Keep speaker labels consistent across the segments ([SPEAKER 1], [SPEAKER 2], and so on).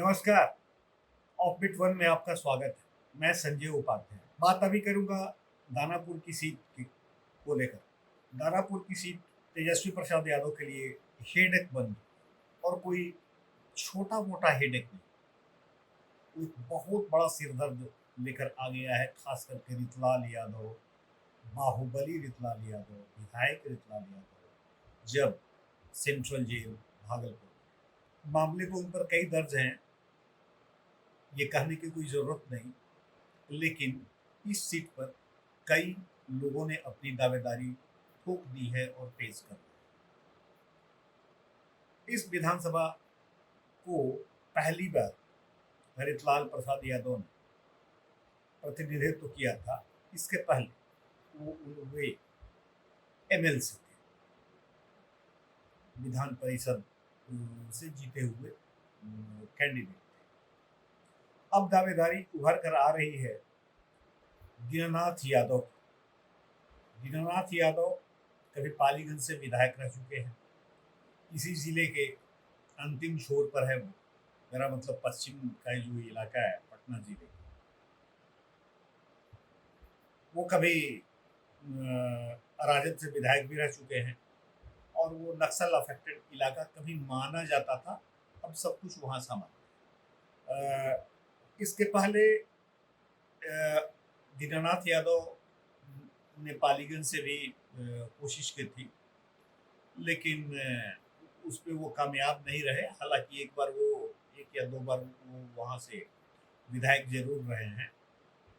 [SPEAKER 1] नमस्कार। Offbeat one में आपका स्वागत है। मैं संजय उपाध्याय बात अभी करूंगा दानापुर की सीट को लेकर। दानापुर की सीट तेजस्वी प्रसाद यादव के लिए हेडेक बन गई और कोई छोटा मोटा हेडेक नहीं, कोई बहुत बड़ा सिरदर्द लेकर आ गया है। खास करके रितलाल यादव, बाहुबली रितलाल यादव, विधायक रितलाल यादव जब सेंट्रल जेल भागलपुर, मामले तो उन पर कई दर्ज हैं, ये कहने की कोई ज़रूरत नहीं। लेकिन इस सीट पर कई लोगों ने अपनी दावेदारी ठोक दी है और पेश कर दी है। इस विधानसभा को पहली बार हरितलाल प्रसाद यादव ने प्रतिनिधित्व किया था। इसके पहले वे एमएलसी थे, विधान परिषद से जीते हुए कैंडिडेट थे। अब दावेदारी उभर कर आ रही है दीनानाथ यादव की। दीनानाथ यादव कभी पालीगंज से विधायक रह चुके हैं। इसी जिले के अंतिम छोर पर है वो, मेरा मतलब पश्चिम का जो इलाका है पटना जिले, वो कभी राजद से विधायक भी रह चुके हैं और वो नक्सल अफेक्टेड इलाका कभी माना जाता था, अब सब कुछ वहाँ समा। इसके पहले दीनानाथ यादव ने पालीगंज से भी कोशिश की थी, लेकिन उस पर वो कामयाब नहीं रहे। हालांकि एक बार वो, एक या दो बार वो वहाँ से विधायक जरूर रहे हैं।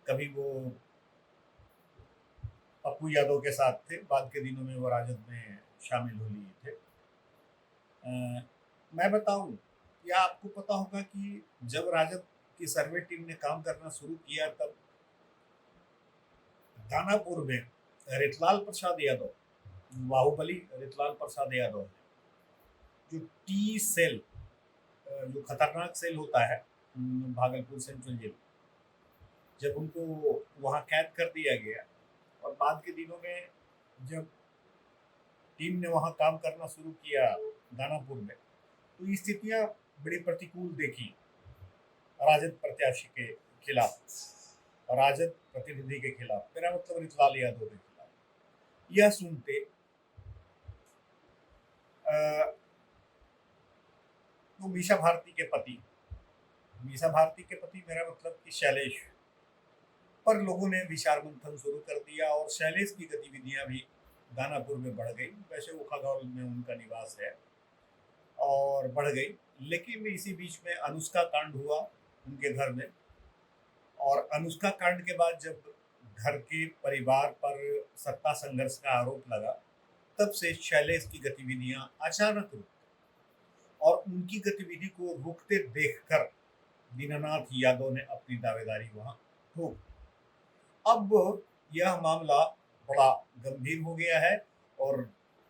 [SPEAKER 1] कभी वो पप्पू यादव के साथ थे, बाद के दिनों में वो राजद में शामिल हो लिए थे। मैं बताऊं, या आपको पता होगा कि जब राजद की सर्वे टीम ने काम करना शुरू किया, तब दानापुर में रितलाल प्रसाद यादव, बाहुबली रितलाल प्रसाद यादव, जो टी सेल, जो खतरनाक सेल होता है भागलपुर सेंट्रल जेल, जब उनको वहाँ कैद कर दिया गया और बाद के दिनों में जब टीम ने वहाँ काम करना शुरू किया दानापुर में, तो स्थितियाँ बड़ी प्रतिकूल देखी राजद प्रत्याशी के खिलाफ, राजद प्रतिनिधि के खिलाफ, मेरा मतलब रितलाल यादव के खिलाफ। यह सुनते तो मीसा भारती के पति, मीसा भारती के पति मेरा मतलब कि शैलेश, पर लोगों ने विचार मंथन शुरू कर दिया और शैलेश की गतिविधियां भी दानापुर में बढ़ गई। वैसे वो खगौल में उनका निवास है और बढ़ गई, लेकिन इसी बीच में अनुष्का कांड हुआ उनके घर में, और अनुष्का कांड के बाद जब घर के परिवार पर सत्ता संघर्ष का आरोप लगा, तब से शैलेश की गतिविधियां अचानक रुक, और उनकी गतिविधि को रुकते देखकर दीनानाथ यादव ने अपनी दावेदारी वहां ठोक। अब यह मामला बड़ा गंभीर हो गया है और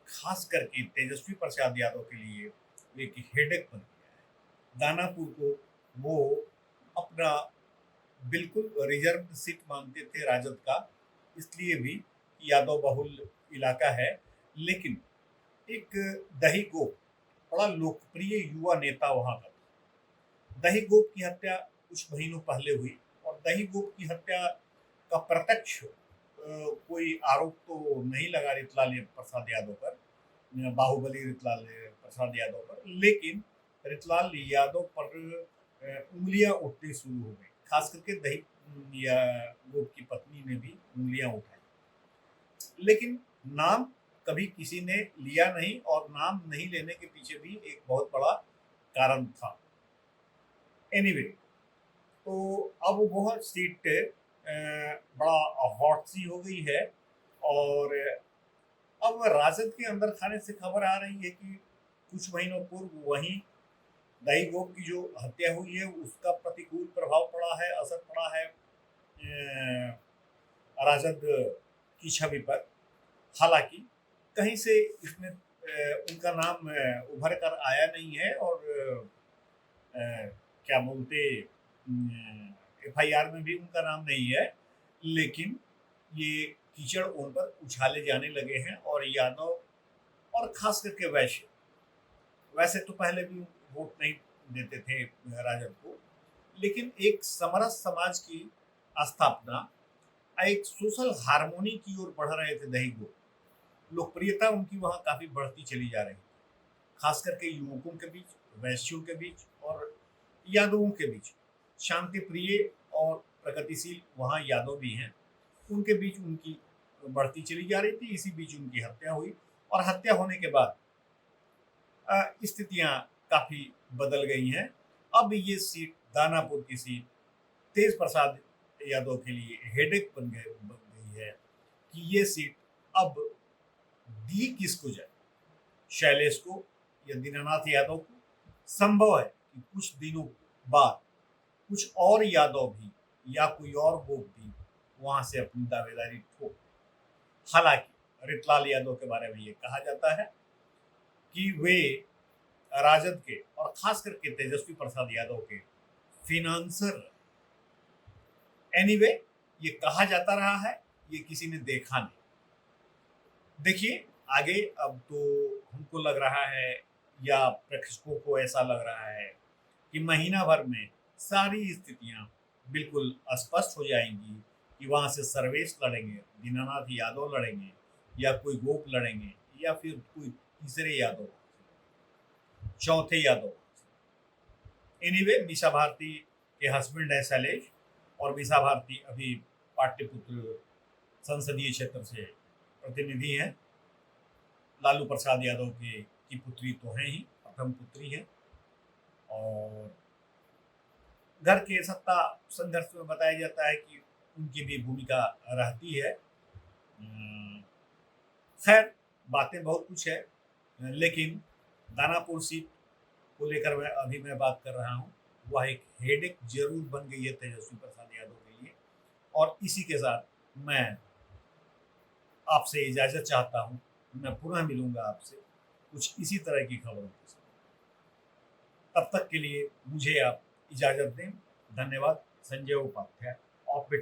[SPEAKER 1] खास करके तेजस्वी प्रसाद यादव के लिए एक हेडेक बन गया है। दानापुर को वो अपना बिल्कुल रिजर्व सीट मानते थे राजद का, इसलिए भी यादव बहुल इलाका है। लेकिन एक दही गोप, बड़ा लोकप्रिय युवा नेता वहां का था। दही गोप की हत्या कुछ महीनों पहले हुई और दही गोप की हत्या का प्रत्यक्ष कोई आरोप तो नहीं लगा रितलाल प्रसाद यादव पर, बाहुबली रितलाल प्रसाद यादव पर, लेकिन रितलाल यादव पर उंगलियां उठनी शुरू हो गई। खास करके दही या गोप की पत्नी ने भी उंगलियां उठाई, लेकिन नाम कभी किसी ने लिया नहीं, और नाम नहीं लेने के पीछे भी एक बहुत बड़ा कारण था। एनीवे, तो अब वह सीट बड़ा हॉट सी हो गई है, और अब राजद के अंदर खाने से खबर आ रही है कि कुछ महीनों पूर्व वहीं दही गोप की जो हत्या हुई है उसका प्रतिकूल प्रभाव पड़ा है, असर पड़ा है राजद की छवि पर। हालांकि कहीं से इसमें उनका नाम उभर कर आया नहीं है, और क्या बोलते, एफआईआर में भी उनका नाम नहीं है, लेकिन ये कीचड़ उन पर उछाले जाने लगे हैं। और यादव और खास करके वैश्य, वैसे तो पहले भी वोट नहीं देते थे राजद को, लेकिन एक समरस समाज की स्थापना, एक सोशल हार्मोनी की ओर बढ़ रहे थे दही को। लोकप्रियता उनकी वहाँ काफी बढ़ती चली जा रही थी, खास करके युवकों के बीच, वैश्यों के बीच और यादवों के बीच। शांति प्रिय और प्रगतिशील वहाँ यादव भी हैं, उनके बीच उनकी बढ़ती चली जा रही थी। इसी बीच उनकी हत्या हुई और हत्या होने के बाद स्थितियां काफी बदल गई हैं। अब ये सीट, दानापुर की सीट, तेज प्रसाद यादव के लिए हेडेक बन गई है कि ये सीट अब दी किसको जाए, शैलेश को या दीनानाथ यादव को। संभव है कि कुछ दिनों बाद कुछ और यादव भी या कोई और गोप भी वहां से अपनी दावेदारी ठोक। हालांकि रितलाल यादव के बारे में ये कहा जाता है कि वे राजद के और खास करके तेजस्वी प्रसाद यादव के फिनांसर। एनीवे, ये कहा जाता रहा है, ये किसी ने देखा नहीं। देखिए आगे, अब तो हमको लग रहा है या प्रेक्षकों को ऐसा लग रहा है कि महीना भर में सारी स्थितियां बिल्कुल स्पष्ट हो जाएंगी कि वहां से सर्वेश लड़ेंगे, दीनानाथ यादव लड़ेंगे, या कोई गोप लड़ेंगे, या फिर कोई तीसरे यादव, चौथे यादव। एनीवे, मीसा भारती के हस्बैंड है शैलेश, और मीसा भारती अभी पाटलिपुत्र संसदीय क्षेत्र से प्रतिनिधि हैं। लालू प्रसाद यादव की पुत्री तो है ही, प्रथम पुत्री है, और घर के सत्ता संघर्ष में बताया जाता है कि उनकी भी भूमिका रहती है। खैर, बातें बहुत कुछ है, लेकिन दानापुर सीट को लेकर मैं बात कर रहा हूँ, वह एक हेडेक जरूर बन गई है तेजस्वी प्रसाद यादव के लिए। और इसी के साथ मैं आपसे इजाजत चाहता हूँ। मैं पुनः मिलूंगा आपसे कुछ इसी तरह की खबरों के साथ। तब तक के लिए मुझे आप इजाजत दें। धन्यवाद। संजय उपाध्याय, ऑफ